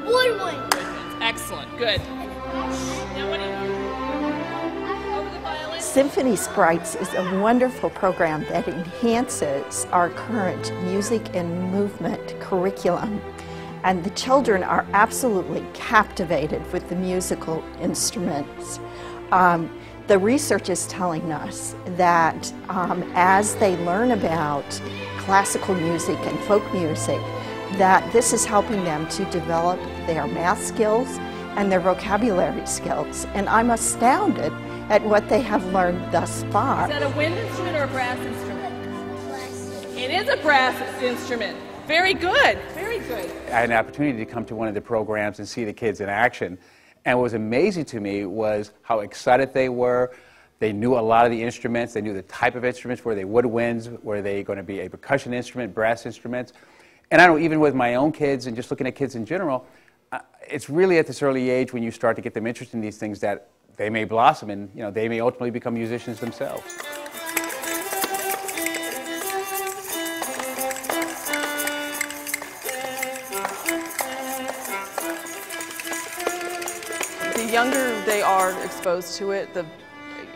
Woodwind. Excellent. Good. Now what do you over the violin? Symphony Sprites is a wonderful program that enhances our current music and movement curriculum. And the children are absolutely captivated with the musical instruments. The research is telling us that as they learn about classical music and folk music, that this is helping them to develop their math skills and their vocabulary skills. And I'm astounded at what they have learned thus far. Is that a wind instrument or a brass instrument? It is a brass instrument. Very good, very good. I had an opportunity to come to one of the programs and see the kids in action. And what was amazing to me was how excited they were. They knew a lot of the instruments. They knew the type of instruments. Were they woodwinds? Were they going to be a percussion instrument, brass instruments? And I know even with my own kids and just looking at kids in general, it's really at this early age when you start to get them interested in these things that they may blossom and they may ultimately become musicians themselves. The younger they are exposed to it,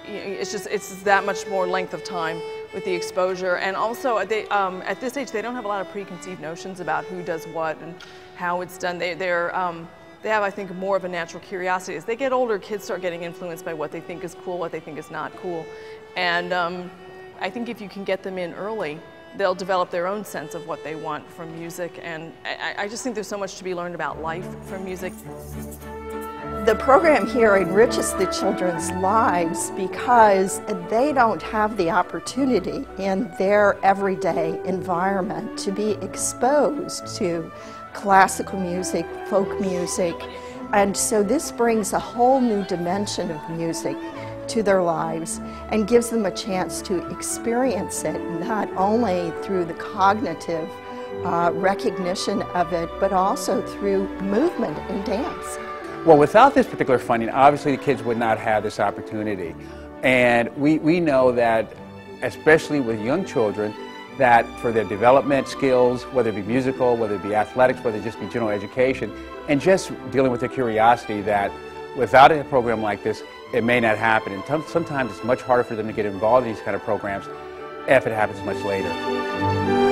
it's that much more length of time with the exposure. And also, at this age, they don't have a lot of preconceived notions about who does what and how it's done. They have, I think, more of a natural curiosity. As they get older, kids start getting influenced by what they think is cool, what they think is not cool. And I think if you can get them in early, they'll develop their own sense of what they want from music. And I just think there's so much to be learned about life from music. The program here enriches the children's lives because they don't have the opportunity in their everyday environment to be exposed to classical music, folk music, and so this brings a whole new dimension of music to their lives and gives them a chance to experience it not only through the cognitive recognition of it, but also through movement and dance. Well, without this particular funding, obviously the kids would not have this opportunity. And we know that, especially with young children, that for their development skills, whether it be musical, whether it be athletics, whether it just be general education, and just dealing with their curiosity, that without a program like this, it may not happen. And sometimes it's much harder for them to get involved in these kind of programs if it happens much later.